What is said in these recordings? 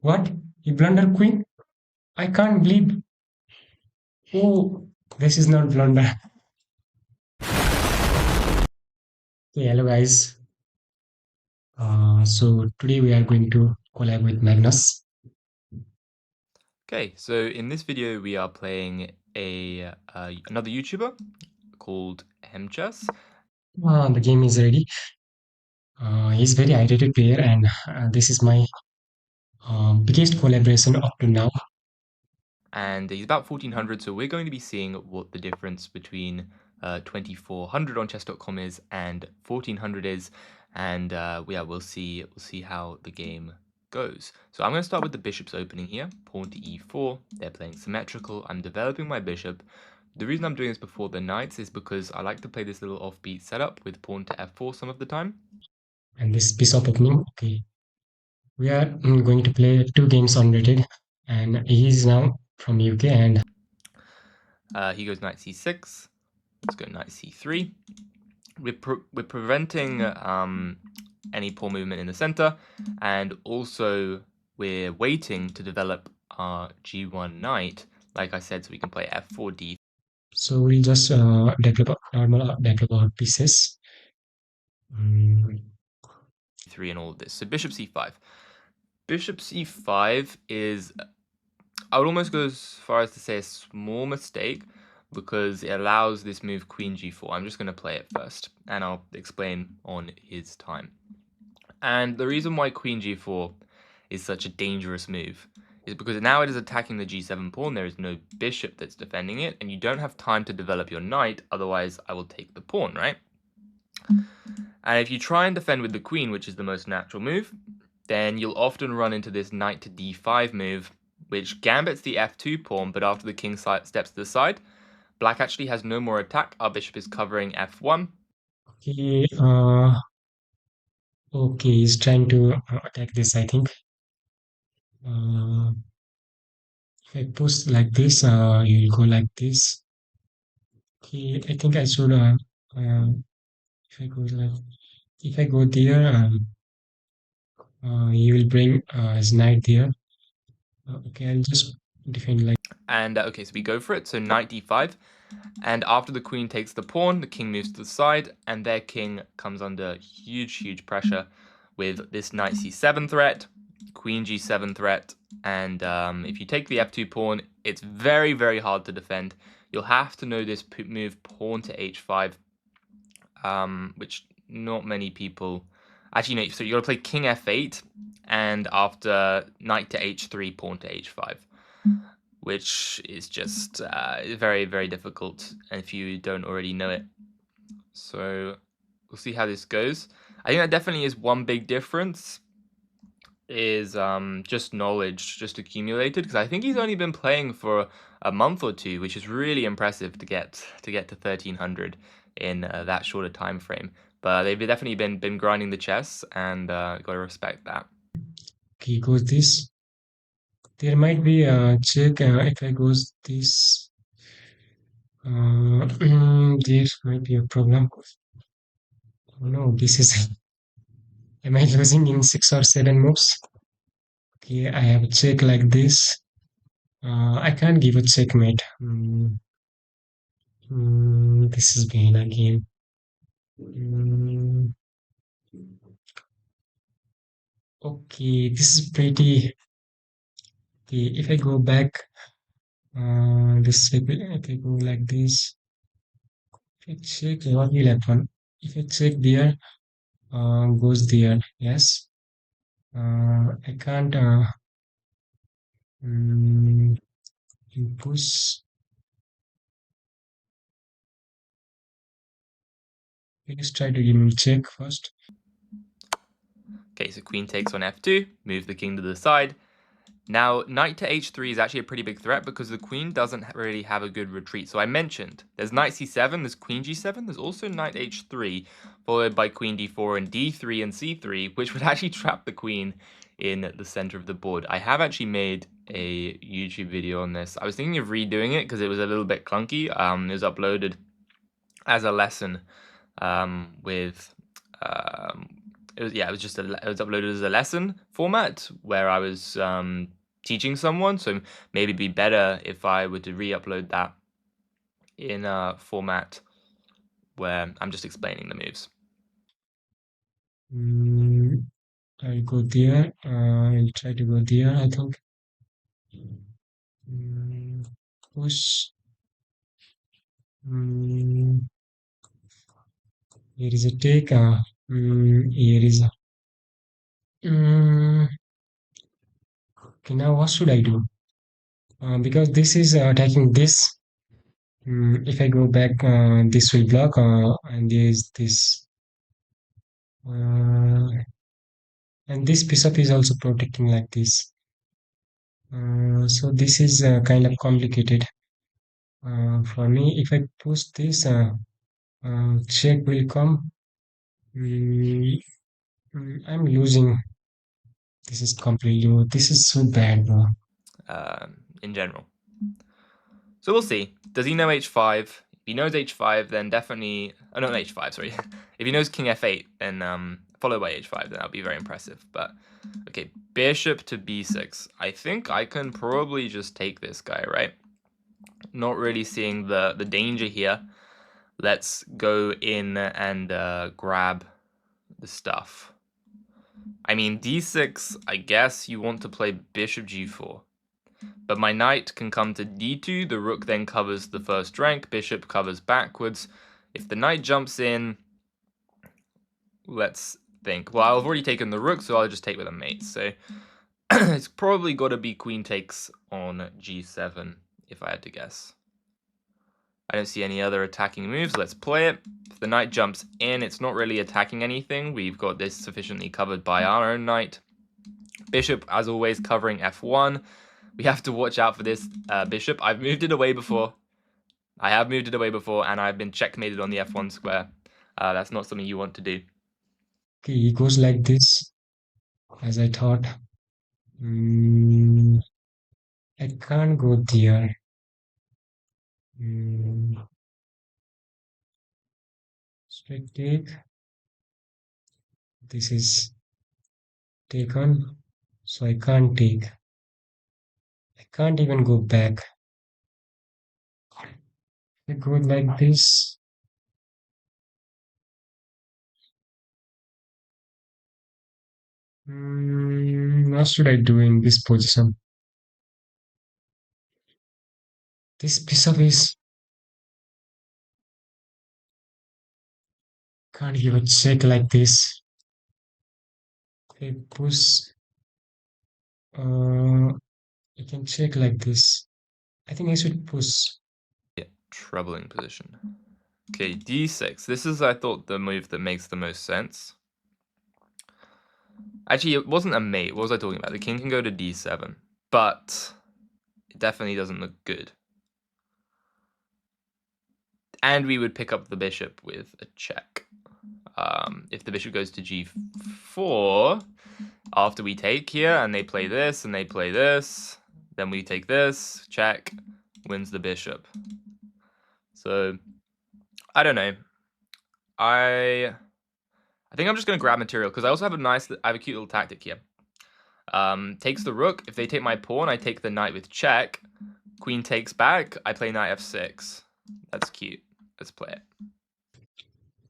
What? You blunder queen? I can't believe. Oh, this is not blunder. Okay, hello guys. So today we are going to collab with Magnus. Okay, so in this video we are playing another YouTuber called Hemchess. The game is ready. He's very irritated player, and this is my biggest collaboration up to now. And he's about 1400, so we're going to be seeing what the difference between 2400 on chess.com is and 1400 is, and yeah, we'll see how the game goes. So I'm going to start with the bishop's opening here, pawn to e4. They're playing symmetrical. I'm developing my bishop. The reason I'm doing this before the knights is because I like to play this little offbeat setup with pawn to f4 some of the time. And this piece of opening. Okay, we are going to play two games on rated, and he is now from UK. And He goes knight c6. Let's go knight c3. We're preventing any pawn movement in the center, and also we're waiting to develop our g1 knight, like I said, so we can play f4 d3 so we'll just develop normal develop our pieces. Mm, and all of this. So bishop c5. Bishop c5 is, I would almost go as far as to say, a small mistake, because it allows this move queen g4. I'm just going to play it first, and I'll explain on his time. And the reason why queen g4 is such a dangerous move is because now it is attacking the g7 pawn. There is no bishop that's defending it, and you don't have time to develop your knight, otherwise I will take the pawn, right? And if you try and defend with the queen, which is the most natural move, then you'll often run into this knight to d5 move, which gambits the f2 pawn, but after the king steps to the side, black actually has no more attack. Our bishop is covering f1. okay, okay, he's trying to attack this, I think. If I push like this, you will go like this. Okay, I think I should. If I go like, if I go there, you will bring his knight there. Okay, I'll just defend like. And okay, so we go for it. So knight d5. And after the queen takes the pawn, the king moves to the side, and their king comes under huge pressure with this knight c7 threat, queen g7 threat, and if you take the f2 pawn, it's very hard to defend. You'll have to know this move pawn to h5, which not many people... Actually, no, so you're going to play king f8, and after knight to h3, pawn to h5, which is just very difficult if you don't already know it. So we'll see how this goes. I think that definitely is one big difference, is just knowledge just accumulated, because I think he's only been playing for a month or two, which is really impressive to get to 1300 in that short a time frame. But they've definitely been grinding the chess, and gotta respect that. Okay, goes this. There might be a check if I goes this. There might be a problem. Oh no, this is. Am I losing in 6 or 7 moves? Okay, I have a check like this. I can't give a checkmate. This is been again. Mm, okay, this is pretty. Okay, if I go back, if I go like this, if I check, what will happen? If I check there, goes there. Yes. I can't. Mm, push. Let's try to give me check first. Okay, so queen takes on f2, move the king to the side. Now, knight to h3 is actually a pretty big threat because the queen doesn't really have a good retreat. So I mentioned there's knight c7, there's queen g7, there's also knight h3, followed by queen d4 and d3 and c3, which would actually trap the queen in the center of the board. I have actually made a YouTube video on this. I was thinking of redoing it because it was a little bit clunky. It was uploaded as a lesson with It was just it was uploaded as a lesson format where I was teaching someone. So maybe it'd be better if I were to re-upload that in a format where I'm just explaining the moves. Mm, I'll go there. I'll try to go there, I think. Mm, push. Mm, here is a take. Here is a. Mm, okay, now what should I do? Because this is attacking this. If I go back, this will block, and there is this. And this piece of is also protecting like this. So this is kind of complicated for me. If I push this, check will come. Mm, I'm losing. This is completely. This is so bad, bro. In general. So we'll see. Does he know h5? If he knows h5, then definitely. Oh, not h5, sorry. If he knows king f8, then followed by h5, then that'll be very impressive. But okay, bishop to b6. I think I can probably just take this guy, right? Not really seeing the danger here. Let's go in and grab the stuff. I mean, d6, I guess you want to play bishop g4. But my knight can come to d2, the rook then covers the first rank, bishop covers backwards. If the knight jumps in, let's think. Well, I've already taken the rook, so I'll just take with a mate. So it's probably got to be queen takes on g7, if I had to guess. I don't see any other attacking moves. Let's play it. If the knight jumps in, it's not really attacking anything. We've got this sufficiently covered by our own knight. Bishop, as always, covering f1. We have to watch out for this bishop. I've moved it away before. I have moved it away before, and I've been checkmated on the f1 square. That's not something you want to do. Okay, he goes like this, as I thought. Mm, I can't go there. Mm, straight take. This is taken, so I can't take. I can't even go back. I go like this. What should I do in this position? This piece of is can't give a check like this. I push. I can check like this. I think I should push. Yeah, troubling position. Okay, d6. This is, I thought, the move that makes the most sense. Actually, it wasn't a mate. What was I talking about? The king can go to d7, but it definitely doesn't look good. And we would pick up the bishop with a check. If the bishop goes to g4, after we take here, and they play this, and they play this, then we take this, check, wins the bishop. So, I don't know. I think I'm just going to grab material, because I also have a cute little tactic here. Takes the rook. If they take my pawn, I take the knight with check. Queen takes back. I play knight f6. That's cute. Let's play it.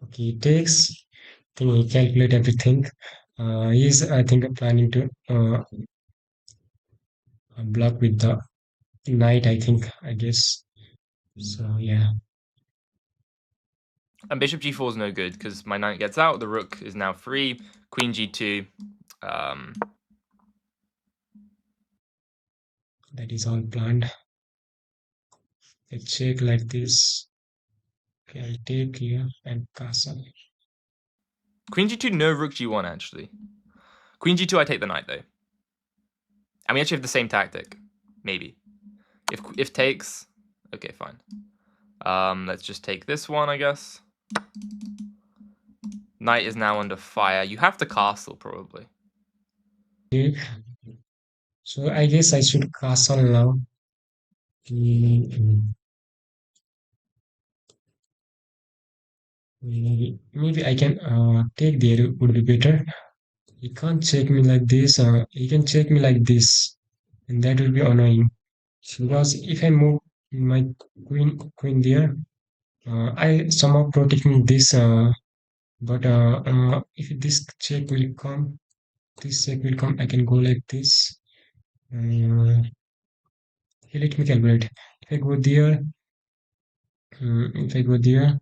Okay, it takes. I think he calculate everything. He's I think planning to block with the knight. I think. I guess. So yeah. And bishop g4 is no good because my knight gets out. The rook is now free. Queen g2. That is all planned. I check like this. Okay, I'll take here and castle. Queen g2, no rook g1 actually. Queen g2, I take the knight though. And we actually have the same tactic. Maybe. If takes, okay, fine. Let's just take this one, I guess. Knight is now under fire. You have to castle, probably. Okay. So I guess I should castle now. Mm, Maybe I can take there would be better. He can't check me like this. He can check me like this, and that will be annoying. Because if I move my queen there, I somehow protecting this. But if this check will come, this check will come. I can go like this. Uh, Let me calculate. If I go there, if I go there,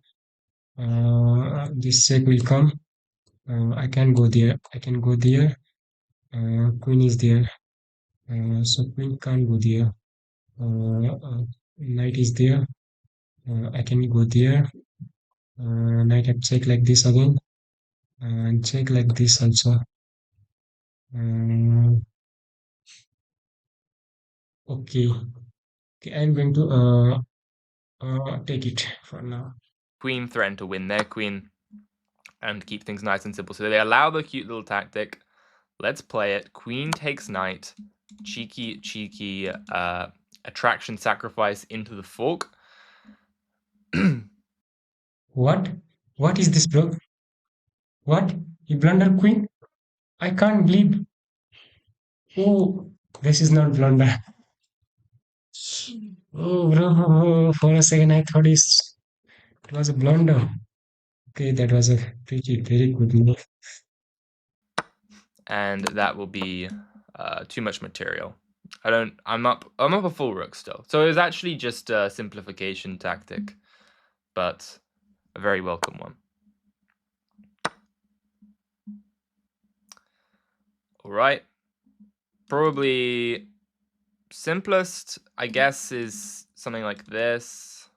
this check will come. I can go there. I can go there. Queen is there. So queen can't go there. Knight is there. I can go there. Knight have check like this again. And check like this also. Um, okay. Okay, I'm going to take it for now. Queen threatened to win their queen and keep things nice and simple. So they allow the cute little tactic. Let's play it. Queen takes knight. Cheeky attraction sacrifice into the fork. What? What is this, bro? What? You blunder queen? I can't believe. Oh, this is not blunder. Oh, bro, for a second I thought it was a blunder. Okay, that was a pretty very good move. And that will be too much material. I'm up a full rook still. So it was actually just a simplification tactic, but a very welcome one. All right. Probably simplest, I guess, is something like this.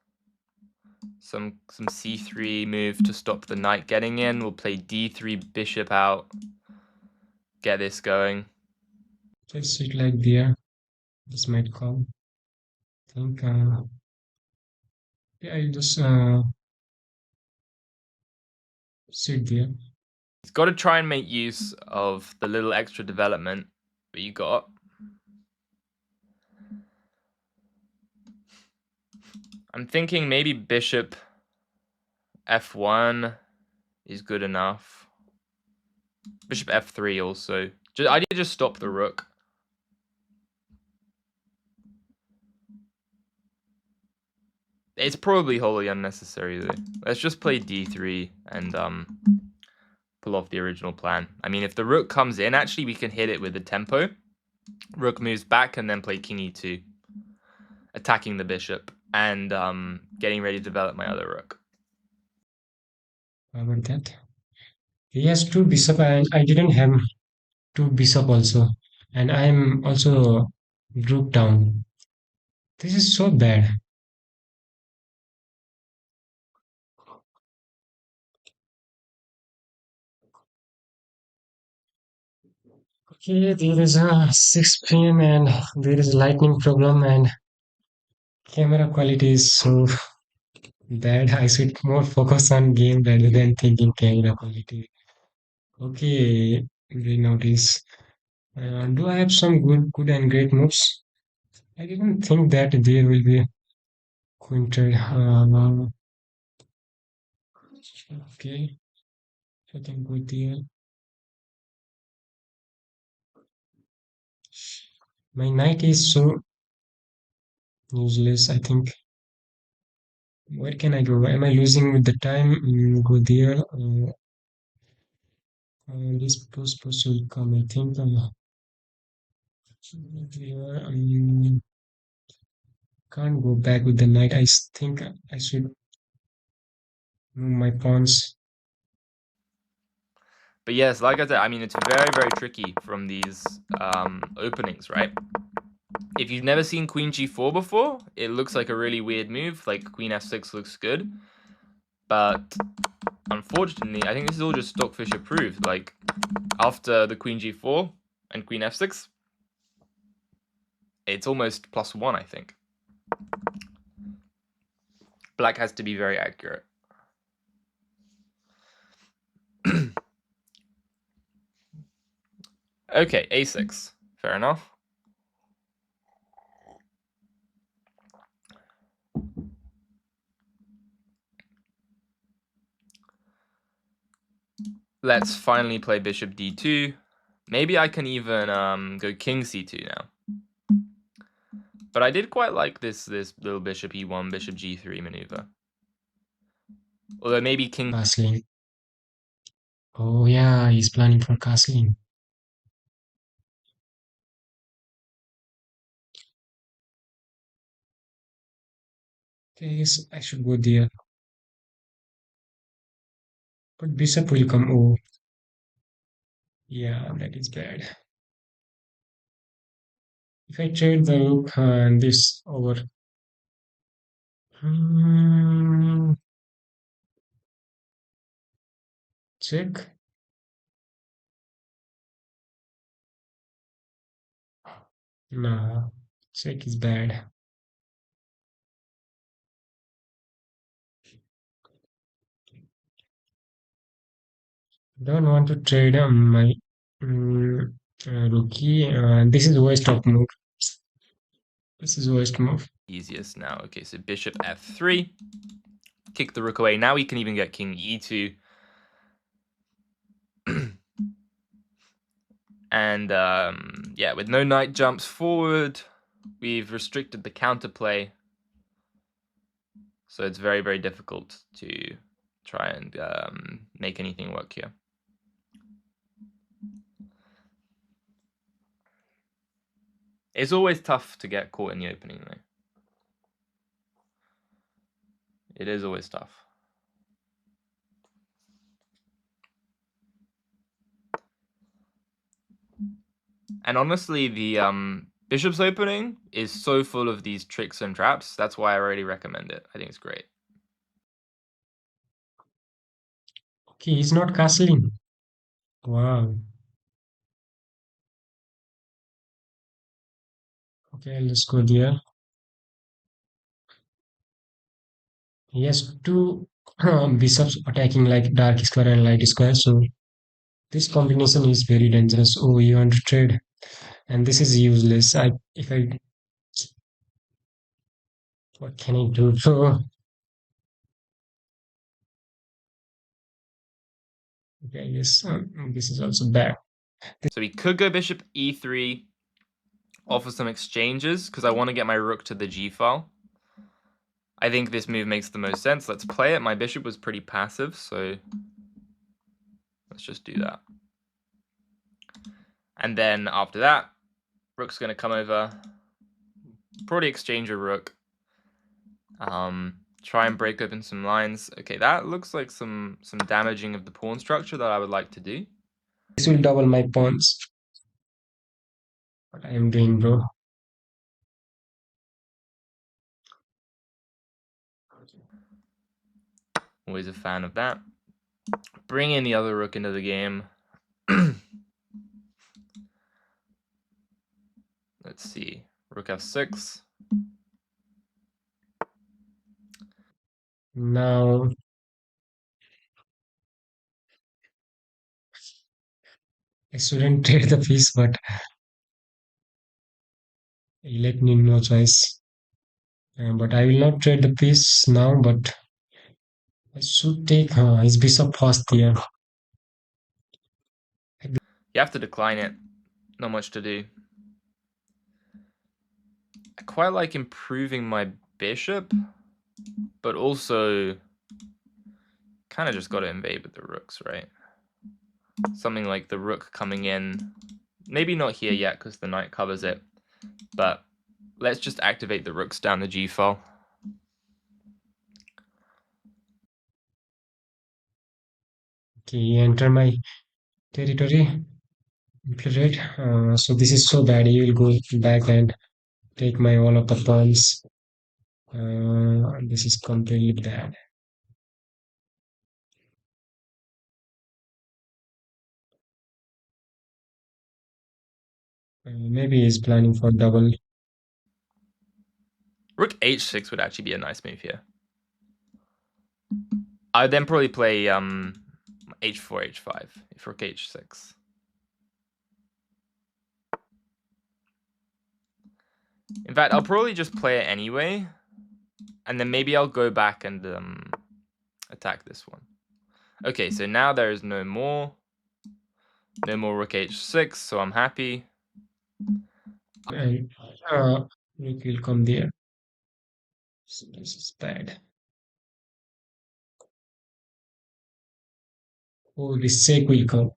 Some c3 move to stop the knight getting in. We'll play d3 bishop out. Get this going. Just sit like there. This might come. I think yeah, I just sit there. You've got to try and make use of the little extra development that you got. I'm thinking maybe bishop f1 is good enough. Bishop f3 also. I did just stop the rook. It's probably wholly unnecessary though. Let's just play d3 and pull off the original plan. I mean, if the rook comes in, actually we can hit it with the tempo. Rook moves back and then play king e2, attacking the bishop and getting ready to develop my other rook. How about that? He has two bishop, and I didn't have two bishop also, and I am also rook down. This is so bad. Okay, there is a 6 p.m. and there is lightning problem and camera quality is so bad. I should more focus on game rather than thinking camera quality. Okay, we notice. Do I have some good and great moves? I didn't think that there will be quintet. Okay, I can go there. My knight is so useless. I think. Where can I go? Am I losing with the time? Go there. This post will come. I think. There. Can't go back with the knight. I think I should move my pawns. But yes, like I said, I mean, it's very, very tricky from these openings, right? If you've never seen queen g4 before, it looks like a really weird move. Like queen f6 looks good. But unfortunately, I think this is all just Stockfish approved. Like after the queen g4 and queen f6, it's almost +1, I think. Black has to be very accurate. Okay, a6. Fair enough. Let's finally play bishop d2. Maybe I can even go king c2 now. But I did quite like this little bishop e1, bishop g3 maneuver. Although maybe king... Castling. Oh yeah, he's planning for castling. Okay, yes, I should go there. But bishop will come. Oh, yeah, that is bad. If I trade the rook and this over. Hmm, check. Nah, check is bad. Don't want to trade my mm, rookie. This is waste of move. This is waste move. Easiest now. Okay, so bishop f3. Kick the rook away. Now we can even get king e2. And yeah, with no knight jumps forward, we've restricted the counterplay. So it's very, very difficult to try and make anything work here. It's always tough to get caught in the opening, though. It is always tough. And honestly, the bishop's opening is so full of these tricks and traps. That's why I really recommend it. I think it's great. Okay, he's not castling. Wow. Okay, let's go there. He has two bishops attacking like dark square and light square. So this combination is very dangerous. Oh, you want to trade, and this is useless. If I, what can I do? So okay, I guess this is also bad. So we could go bishop e3, offer some exchanges, because I want to get my rook to the g file. I think this move makes the most sense. Let's play it. My bishop was pretty passive, so let's just do that. And then after that, rook's going to come over, probably exchange a rook, try and break open some lines. Okay, that looks like some damaging of the pawn structure that I would like to do. This will double my pawns. What I am doing, bro. Always a fan of that. Bring in the other rook into the game. Let's see. Rook f6. Now I shouldn't trade the piece, but he let me no choice. But I will not trade the piece now, but I should take his bishop first here. You have to decline it. Not much to do. I quite like improving my bishop, but also kind of just got to invade with the rooks, right? Something like the rook coming in. Maybe not here yet because the knight covers it, but let's just activate the rooks down the g file. Okay, enter my territory. Infiltrate. So this is so bad. He will go back and take my all of the pawns. This is completely bad. Maybe he's planning for double. Rook h6 would actually be a nice move here. I'd then probably play h4, h5, if rook h6. In fact, I'll probably just play it anyway, and then maybe I'll go back and attack this one. Okay, so now there is no more rook h6, so I'm happy. And rook will come there. So this is bad. Oh, this check will come.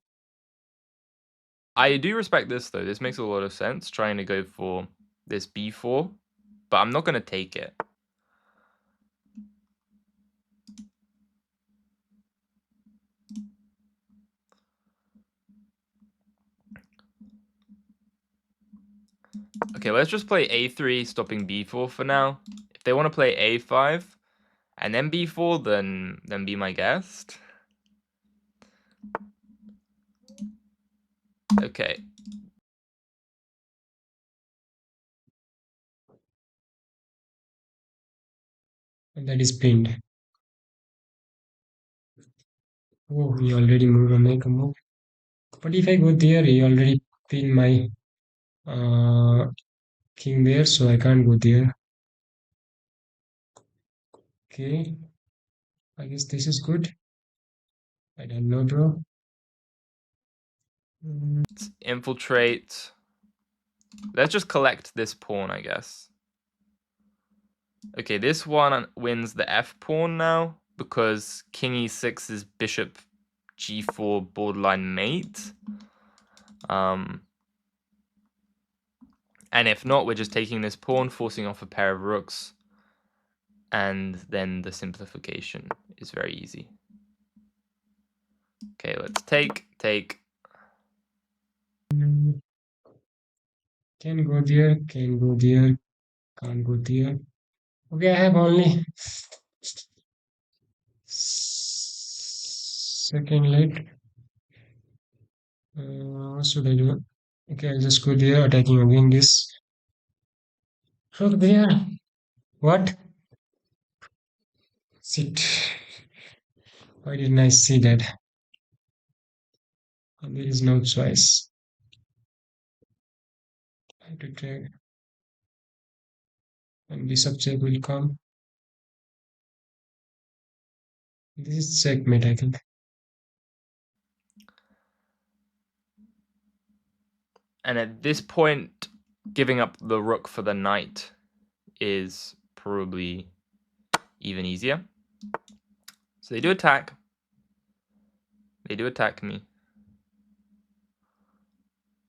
I do respect this though. This makes a lot of sense, trying to go for this b4, but I'm not going to take it. Okay, let's just play a3, stopping b4 for now. If they want to play a5 and then b4, then be my guest. Okay. And that is pinned. Oh, he already moved or make a move. But if I go there, he already pinned my king there, so I can't go there. Okay, I guess this is good. I don't know, bro. Let's infiltrate. Let's just collect this pawn, I guess. Okay, this one wins the f pawn now because king e6 is bishop g4 borderline mate. And if not, we're just taking this pawn, forcing off a pair of rooks, and then the simplification is very easy. Okay, let's take. Can go there, can go there, can't go there. Okay, I have only second leg. What should I do? Okay, I'll just go there, attacking again this. Look there. What? Sit. Why didn't I see that? There is no choice. I have to try. And bishop check will come. This is checkmate, I think. And at this point, giving up the rook for the knight is probably even easier. So they do attack. They do attack me.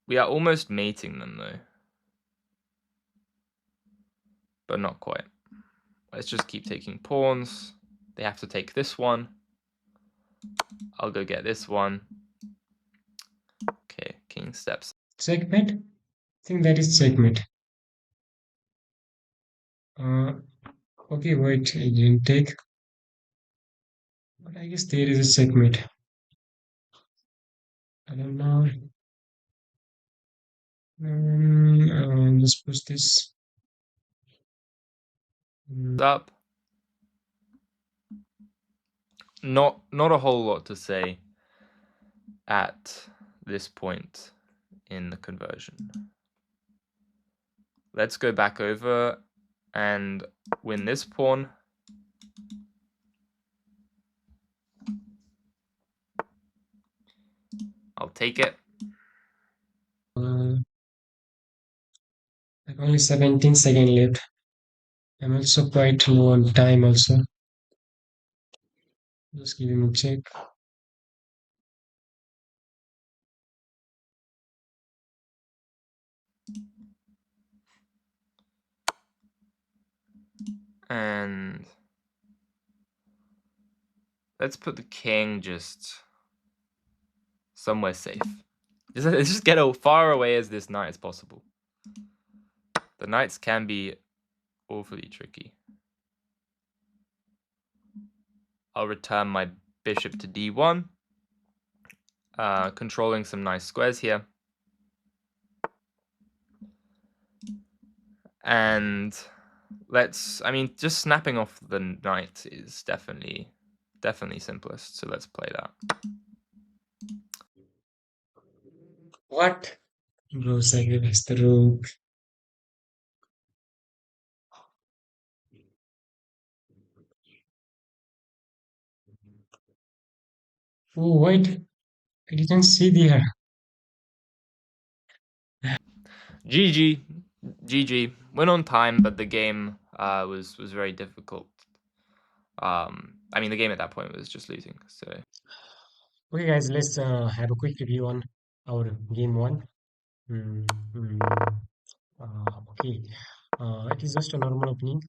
We are almost mating them though. But not quite. Let's just keep taking pawns. They have to take this one. I'll go get this one. Okay, king steps. Checkmate? I think that is checkmate. Okay, wait, I didn't take. But I guess there is a checkmate. I don't know. Let's push this. Up. Not a whole lot to say at this point in the conversion. Let's go back over and win this pawn. I'll take it. Like only 17 seconds left. I'm also quite low on time also. Just give him a check. And let's put the king just somewhere safe. Just get as far away as this knight as possible. The knights can be awfully tricky. I'll return my bishop to d1, controlling some nice squares here. And just snapping off the knight is definitely simplest. So let's play that. What? Bro, sacrifice the rook. Oh, wait, I didn't see there. GG, GG. Went on time, but the game was very difficult. I mean, the game at that point was just losing. So Okay, guys, let's have a quick review on our game one. Mm, mm, okay, it is just a normal opening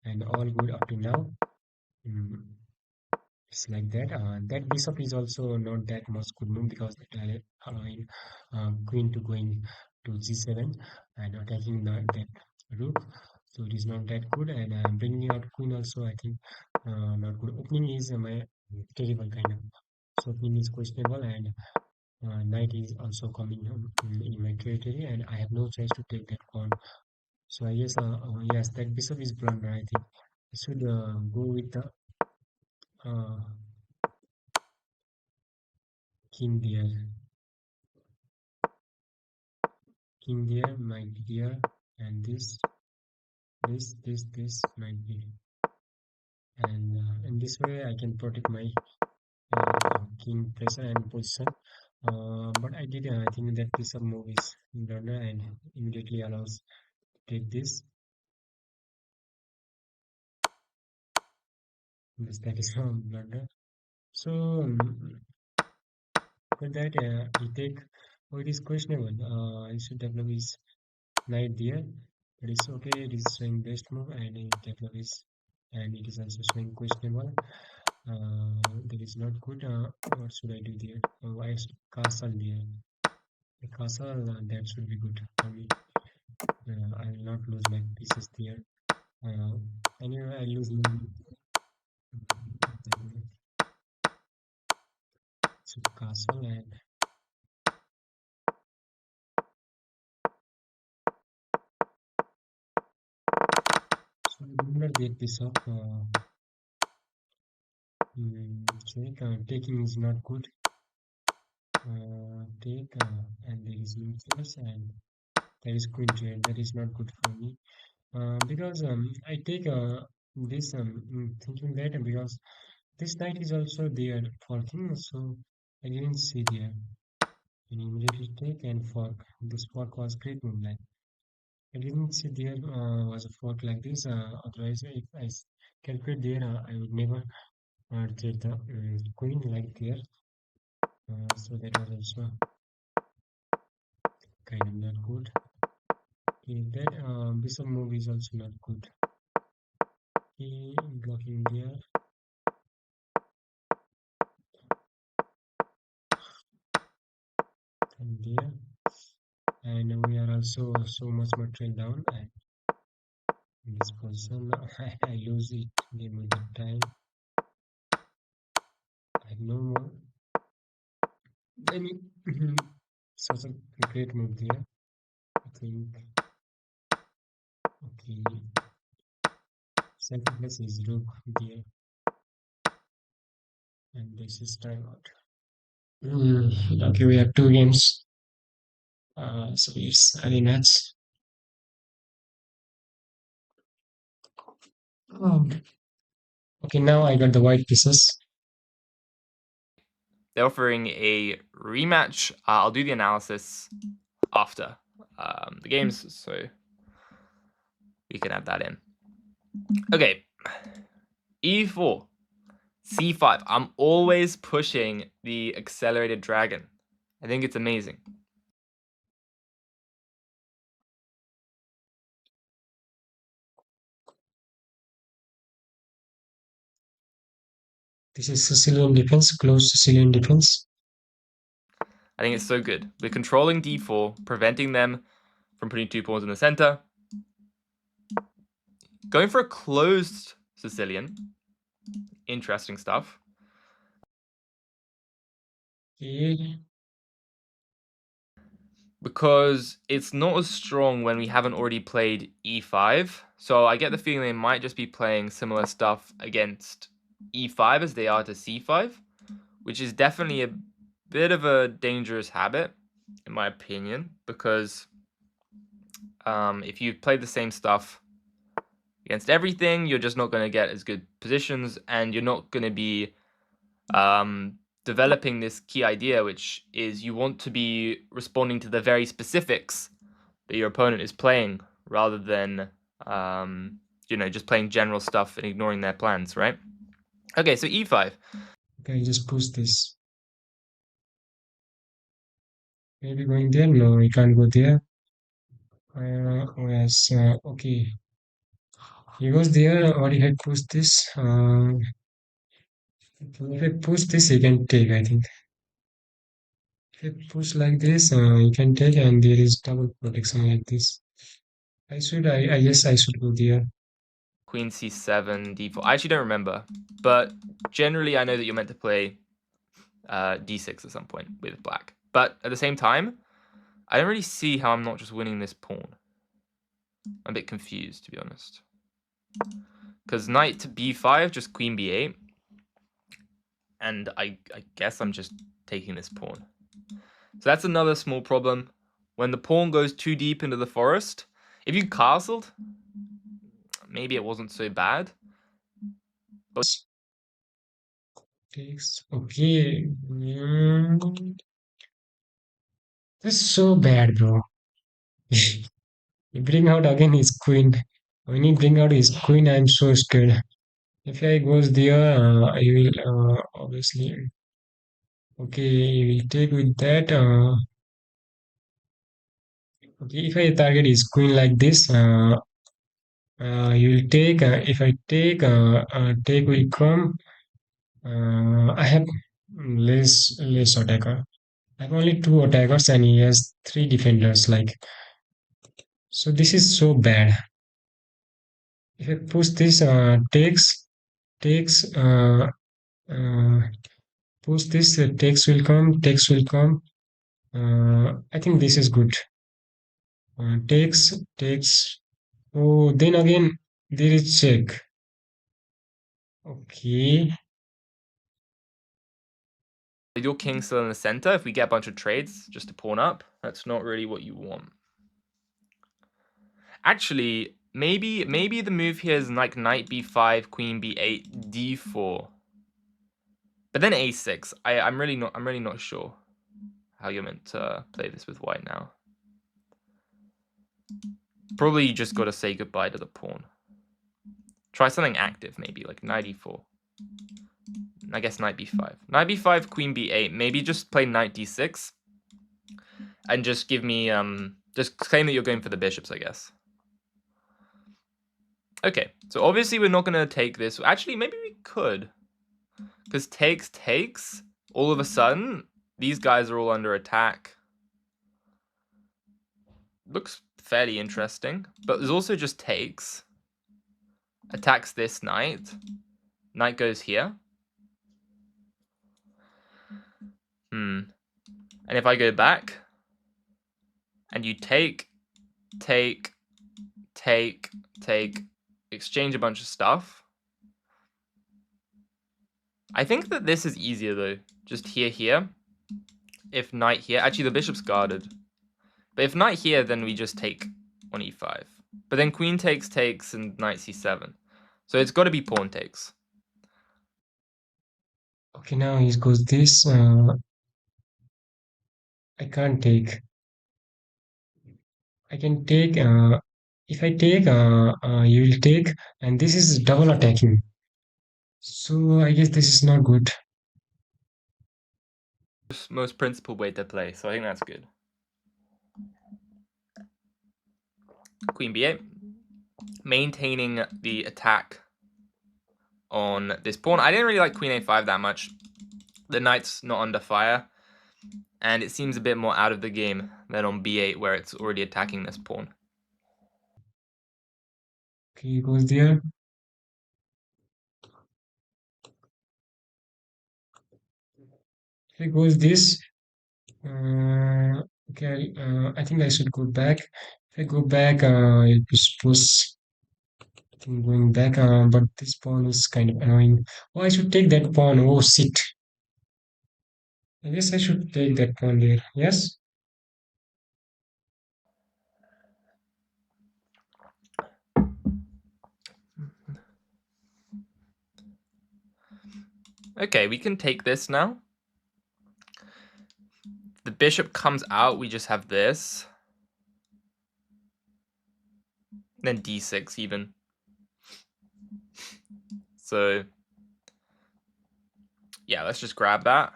and all good up to now. Mm, it's like that. That bishop is also not that much good move because it allowing queen to going to g7 and attacking that rook. So it is not that good. And bringing out queen also, I think, not good. Opening is my terrible kind of. So opening is questionable and knight is also coming in my territory and I have no choice to take that pawn. So I guess, yes, that bishop is blunder. I think I should go with the uh, king there. King there might be here, and this might be, and in this way I can protect my king pressure and position. But I did, I think that bishop move is blunder and immediately allows to take this. This that is blunder. So for that he take. Oh, it is questionable. I should develop his knight there, but it's okay. It is showing best move, and it develop his, and it is also showing questionable. That is not good. What should I do there? Oh, I should castle there. The castle that should be good for me. I will not lose my pieces there. Uh, anyway, I lose my so castle and so remember that bishop. Check. Taking is not good. Take and there is no force and there is queen to it. That is not good for me. Because I take this thinking that because this knight is also there for king, so I didn't see there. And immediately take and fork. This fork was great move. Like I didn't see there was a fork like this. Otherwise, if calculate there, I would never take the queen like there. So that was also kind of not good. Okay, that bishop move is also not good. Okay, blocking there and there. And we are also so much material down and in this position I lose it game with the time. I have no more. I mean, such a great move there. I think okay, selfless is rook there, and this is time out. Okay, we have two games. So it's a rematch. Um, okay, now I got the white pieces. they're offering a rematch. I'll do the analysis after the games, so we can add that in. Okay, e4, c5. I'm always pushing the accelerated dragon. I think it's amazing. This is Sicilian defense, close Sicilian defense. I think it's so good. We're controlling d4, preventing them from putting 2 pawns in the center. Going for a closed Sicilian. Interesting stuff. Okay. Because it's not as strong when we haven't already played e5. So I get the feeling they might just be playing similar stuff against e5 as they are to c5, which is definitely a bit of a dangerous habit, in my opinion, because if you play the same stuff against everything, you're just not going to get as good positions, and you're not going to be developing this key idea, which is you want to be responding to the very specifics that your opponent is playing, rather than just playing general stuff and ignoring their plans, right? Okay, so e5. Okay, I just push this. Maybe going there? No, we can't go there. Yes, okay. He goes there. What if I push this? If I push this, he can take, I think. If I push like this, he can take, and there is double protection like this. I guess I should go there. Queen c7, d4. I actually don't remember, but generally I know that you're meant to play d6 at some point with black. But at the same time, I don't really see how I'm not just winning this pawn. I'm a bit confused, to be honest. Because knight to b5, just queen b8. And I guess I'm just taking this pawn. So that's another small problem. When the pawn goes too deep into the forest, if you castled, maybe it wasn't so bad. But Takes. Okay. This is so bad, bro. You bring out again his queen. When he bring out his queen, I'm so scared. If I goes there, I will obviously. Okay, we will take with that. Okay, if I target his queen like this, you will take. If I take, take will come. I have less attacker. I have only two attackers, and he has three defenders. Like so, this is so bad. If I push this, takes. Uh, Push this, text will come. I think this is good. Takes. Oh, then again, there is check. Okay. with your king still in the center, if we get a bunch of trades just to pawn up, that's not really what you want. Actually, maybe the move here is like knight b5, queen b8, d4. But then a6. I'm really not sure how you're meant to play this with white now. Probably you just got to say goodbye to the pawn. Try something active, maybe like knight e4. I guess knight b5. Knight b5, queen b8. Maybe just play knight d6, and just give me just claim that you're going for the bishops, I guess. Okay, so obviously we're not gonna take this. Actually, maybe we could, because takes. All of a sudden, these guys are all under attack. Looks fairly interesting, but there's also just takes. Attacks this knight. Knight goes here. And if I go back, and you take, exchange a bunch of stuff. I think that this is easier though. Just here. If knight here, actually the bishop's guarded. But if knight here, then we just take on e5. But then queen takes, and knight c7. So it's got to be pawn takes. Okay, now he goes this. I can't take. I can take. If I take, you will take, and this is double attacking. So I guess this is not good. Most principled way to play, so I think that's good. Queen b8. Maintaining the attack on this pawn. I didn't really like queen a5 that much. The knight's not under fire, and it seems a bit more out of the game than on b8, where it's already attacking this pawn. Okay, he goes there. If he goes this, okay, I think I should go back. If I go back, it was supposed I think going back, but this pawn is kind of annoying. Oh, I should take that pawn. Oh, shit. I guess I should take that pawn there. Yes? Okay, we can take this now. bishop comes out, we just have this. Then d6 even. So yeah, let's just grab that.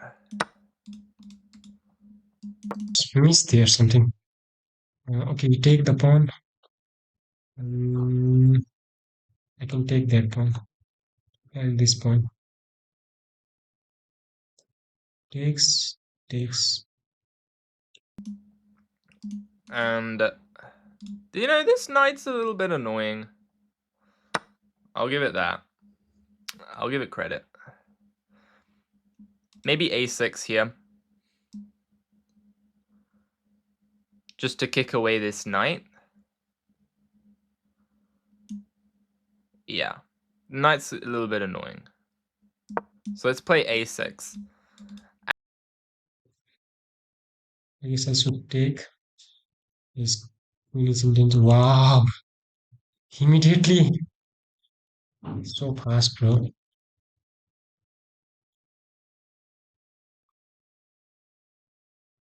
Missed there something. Okay, we take the pawn. Mm, I can take that pawn and this pawn. Takes, takes. And this knight's a little bit annoying. I'll give it that. I'll give it credit. Maybe a6 here. Just to kick away this knight. Yeah. Knight's a little bit annoying. So let's play a6. I guess I should take. His queen is in danger. Wow! Immediately. So fast, bro.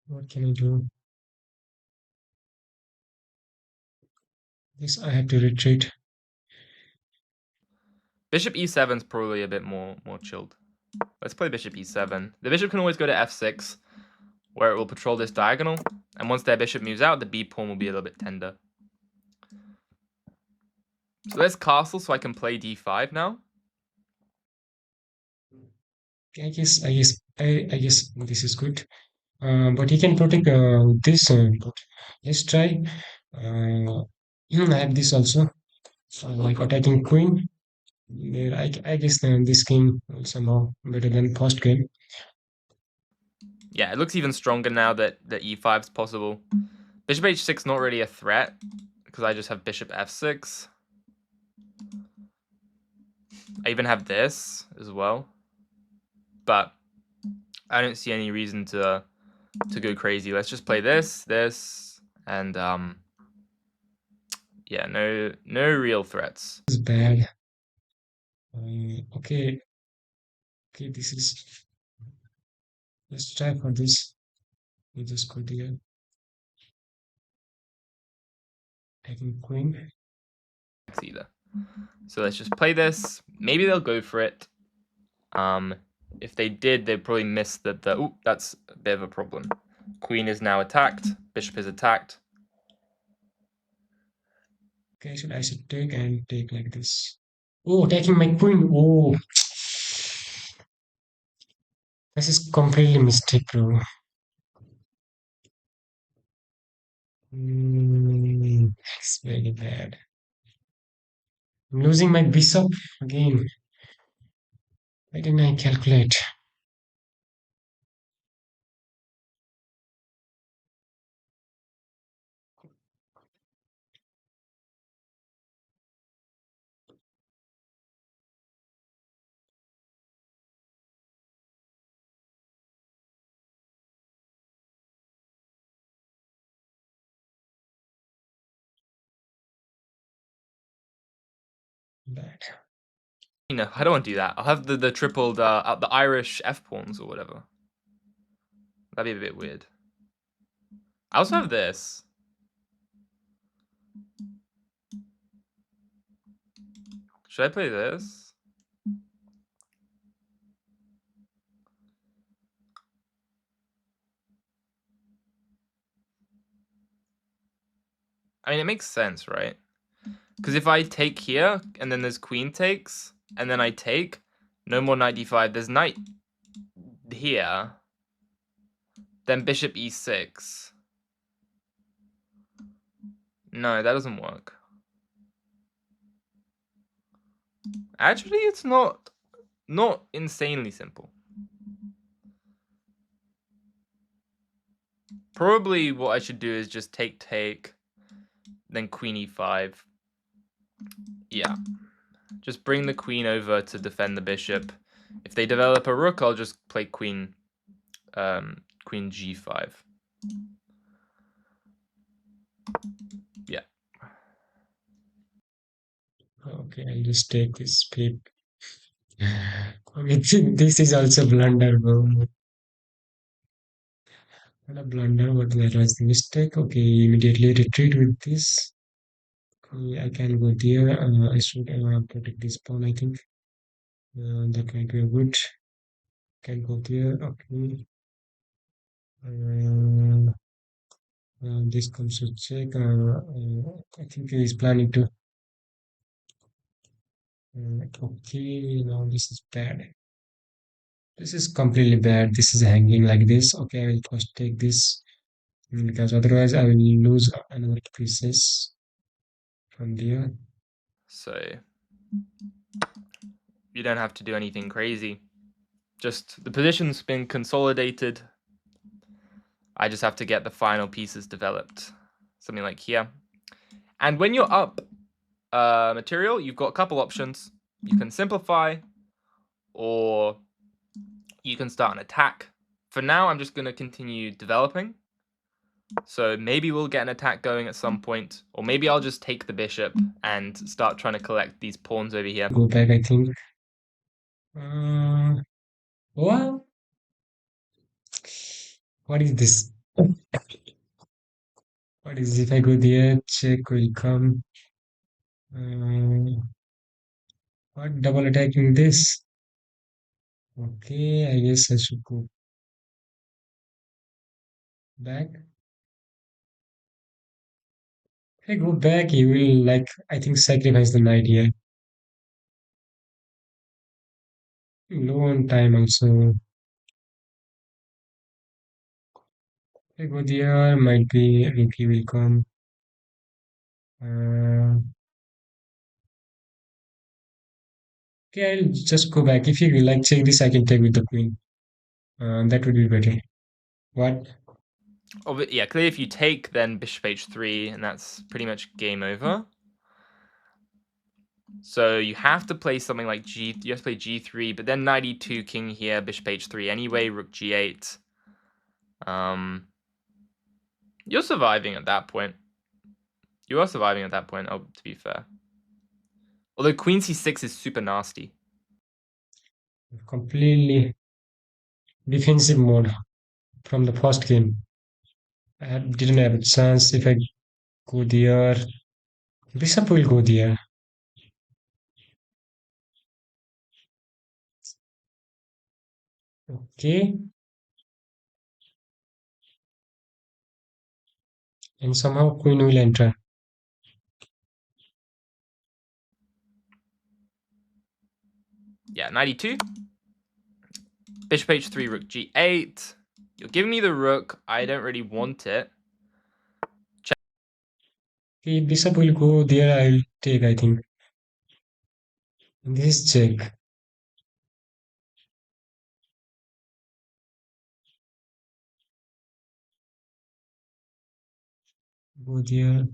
What can I do? This I have to retreat. Bishop e7 is probably a bit more chilled. Let's play bishop e7. The bishop can always go to f6, where it will patrol this diagonal. And once their bishop moves out, the b pawn will be a little bit tender. So let's castle so I can play d5 now. I guess this is good. But he can protect this. But let's try. I have this also. Like attacking queen. Yeah, I guess this game somehow better than first game. Yeah, it looks even stronger now that e5 is possible. Bishop h6 not really a threat, because I just have bishop f6. I even have this as well. But I don't see any reason to go crazy. Let's just play this, and yeah, no real threats. It's bad. Okay, okay, this is. Let's try for this. We just go there. Taking queen. Either. So let's just play this. Maybe they'll go for it. If they did, they'd probably miss the. Ooh, that's a bit of a problem. Queen is now attacked. Bishop is attacked. Okay, I should take and take like this. Oh, taking my queen. Oh, this is completely mistake, bro. It's very bad. I'm losing my bishop again. Why didn't I calculate? Bad. I don't want to do that. I'll have the tripled the Irish f pawns or whatever. That'd be a bit weird. I also have this. Should I play this? I mean, it makes sense, right? Because if I take here, and then there's queen takes, and then I take, no more knight d5, there's knight here, then bishop e6. No, that doesn't work. Actually, it's not insanely simple. Probably what I should do is just take, then queen e5. Yeah. Just bring the queen over to defend the bishop. If they develop a rook, I'll just play queen g5. Yeah. Okay, I'll just take this flip. Okay, this is also blunder, bro. Not a blunder, but that was the mistake. Okay, immediately retreat with this. Okay, I can go there. I should protect this pawn, I think. That might be good. Can go there. Okay. Uh, this comes to check. I think he's planning to. Okay, now this is bad. This is completely bad. This is hanging like this. Okay, I will first take this because otherwise I will lose another pieces from there. So you don't have to do anything crazy. Just the position's been consolidated. I just have to get the final pieces developed. Something like here. And when you're up material, you've got a couple options. You can simplify, or you can start an attack. For now, I'm just going to continue developing. So maybe we'll get an attack going at some point, or maybe I'll just take the bishop and start trying to collect these pawns over here. Go back, I think. What? What is this? What is if I go there? Check will come. What double attacking this? Okay, I guess I should go back. If I go back, he will like I think sacrifice the knight here. Low on time also. If I go there, might be Rookie will come. Uh, okay, I'll just go back. If you will like check this, I can take with the queen. That would be better. What? Oh, yeah, clearly if you take, then bishop h3, and that's pretty much game over. So you have to play something like you have to play g3, but then knight e2, king here, bishop h3 anyway, rook g8. You're surviving at that point. You are surviving at that point, to be fair. Although queen c6 is super nasty. Completely defensive mode from the first game. I didn't have a chance. If I go there, Bishop will go there. Okay, and somehow Queen will enter. Yeah, knight e2. Bishop h3, rook g8. You're giving me the rook. I don't really want it. Okay, Bishop will go there. I'll take. I think. And this is check. Go there.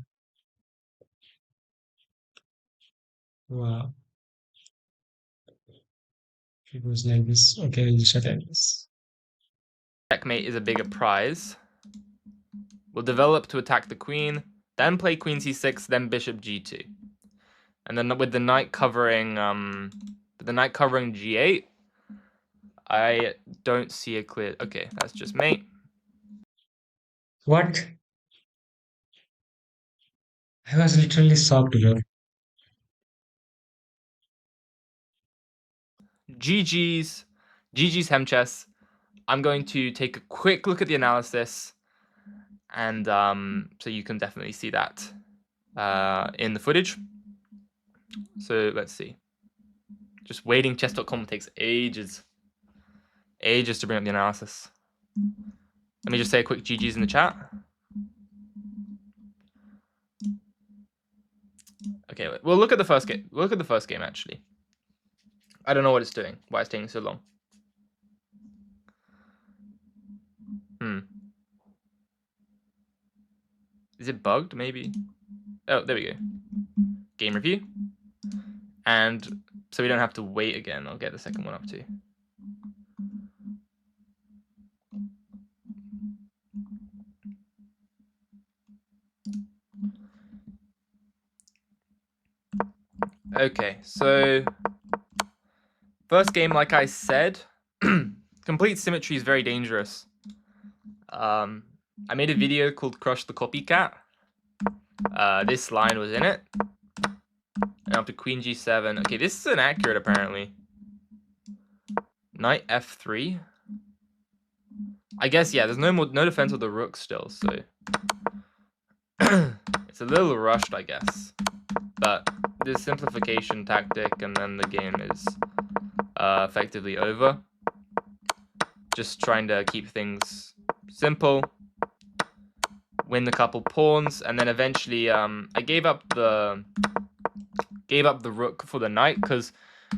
Wow. It goes like this. Okay, I'll shut like this. Checkmate is a bigger prize. We'll develop to attack the queen, then play queen c6, then bishop g2. And then with the knight covering g8, I don't see a clear. Okay, that's just mate. What? I was literally shocked, bro. GG's Hemchess. I'm going to take a quick look at the analysis, and so you can definitely see that in the footage. So let's see. Just waiting. Chess.com takes ages to bring up the analysis. Let me just say a quick GG's in the chat. Okay, we'll look at the first game. Look at the first game actually. I don't know what it's doing. Why it's taking so long. Is it bugged? Maybe. Oh, there we go. Game review. And so we don't have to wait again. I'll get the second one up too. Okay, so first game, like I said, complete symmetry is very dangerous. Um, I made a video called Crush the Copycat. This line was in it. And after queen g7. Okay, this is inaccurate apparently. Knight f3. I guess, yeah, there's no defense with the rook still, so it's a little rushed, I guess. But this simplification tactic, and then the game is effectively over. Just trying to keep things simple, win a couple pawns, and then eventually I gave up the rook for the knight, because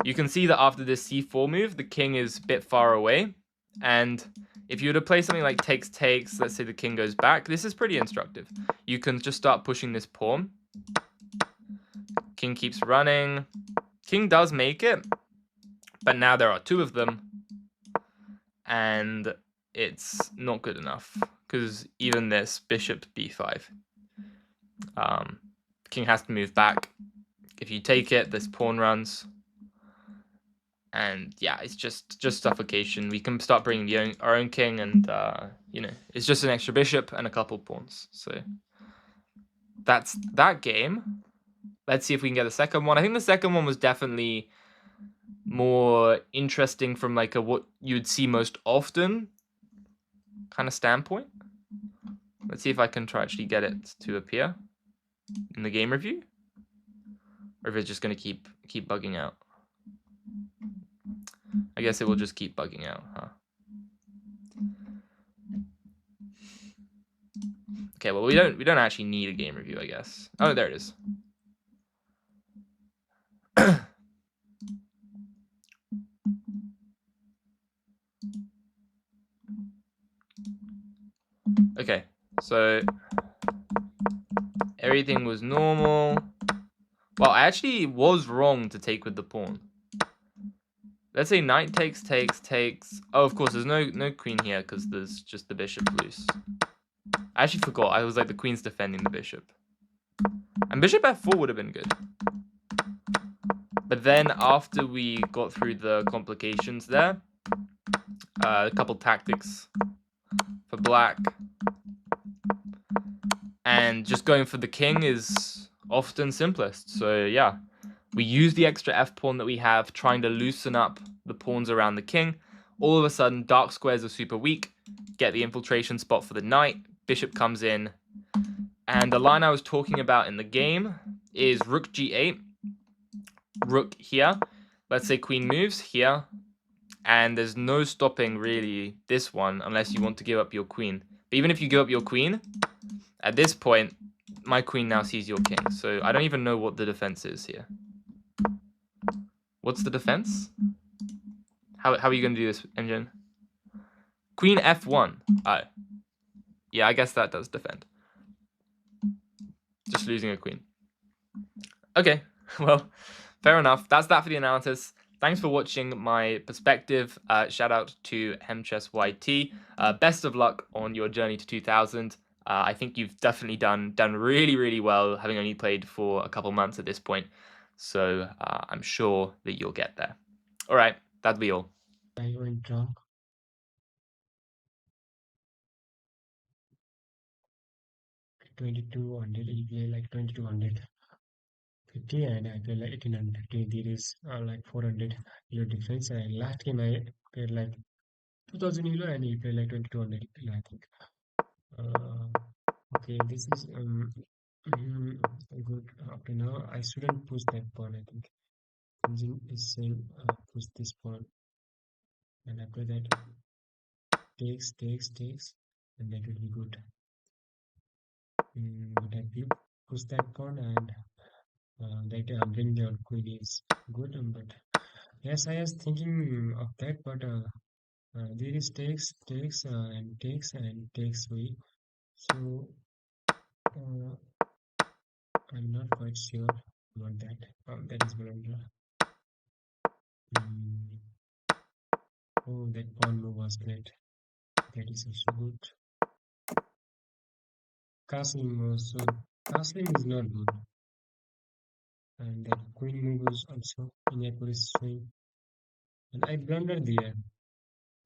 you can see that after this c4 move, the king is a bit far away, and if you were to play something like takes, let's say the king goes back, this is pretty instructive. You can just start pushing this pawn. King keeps running. King does make it, but now there are two of them, and it's not good enough, because even this bishop b5, king has to move back. If you take it, this pawn runs, and yeah, it's just suffocation. We can start bringing our own king, and it's just an extra bishop and a couple pawns. So that's that game. Let's see if we can get the second one. I think the second one was definitely more interesting from like a what you'd see most often kind of standpoint. Let's see if I can try actually get it to appear in the game review, or if it's just going to keep bugging out. I guess it will just keep bugging out, huh? Okay, well we don't actually need a game review, I guess. Oh, there it is. Okay, so everything was normal. Well, I actually was wrong to take with the pawn. Let's say knight takes. Oh, of course, there's no queen here because there's just the bishop loose. I actually forgot. I was like, the queen's defending the bishop. And bishop f4 would have been good. But then after we got through the complications there, a couple tactics for black, and just going for the king is often simplest. So yeah, we use the extra f pawn that we have, trying to loosen up the pawns around the king. All of a sudden, dark squares are super weak. Get the infiltration spot for the knight. Bishop comes in. And the line I was talking about in the game is rook g8. Rook here. Let's say queen moves here. And there's no stopping really this one unless you want to give up your queen. But even if you give up your queen, at this point, my queen now sees your king. So I don't even know what the defense is here. What's the defense? How are you going to do this, Engine? Queen f1. Oh. Yeah, I guess that does defend. Just losing a queen. Okay, well, fair enough. That's that for the analysis. Thanks for watching my perspective. Shout out to HemChessYT. Best of luck on your journey to 2000. I think you've definitely done really, really well, having only played for a couple months at this point. So I'm sure that you'll get there. All right, that'll be all. I went wrong. 2200, you play like 2250, and I play like 1850. There is like 400 euro difference. And last game I played like 2000 euro, and he played like 2200 euro, I think. Okay, this is good. Up to now, I shouldn't push that pawn. I think engine is saying push this pawn, and after that takes, and that will be good. But I push that pawn, and that bring the queen is good. But yes, I was thinking of that, but there is takes away. So I'm not quite sure about that. That is blunder. Mm. Oh, that pawn move was great. That is also good. Castling also. Castling is not good. And that queen move is also inaccurate swing. And I blundered there.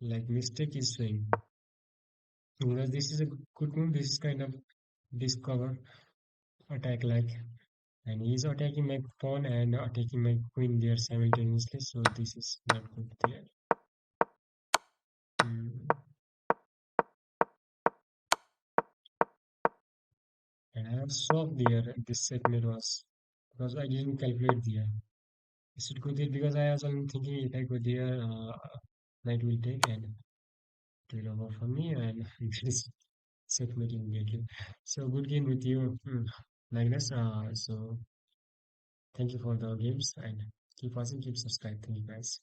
Like mistake is swing. Because this is a good move. This is kind of discover attack like, and he's attacking my pawn and attacking my queen there simultaneously. So this is not good there. Mm. And I was shocked there. This segment was because I didn't calculate there. I should go there because I was only thinking if I go there, knight will take and it will over for me and it is checkmate immediately. So good game with you, Magnus. So thank you for the games and keep watching, keep subscribing. Thank you guys.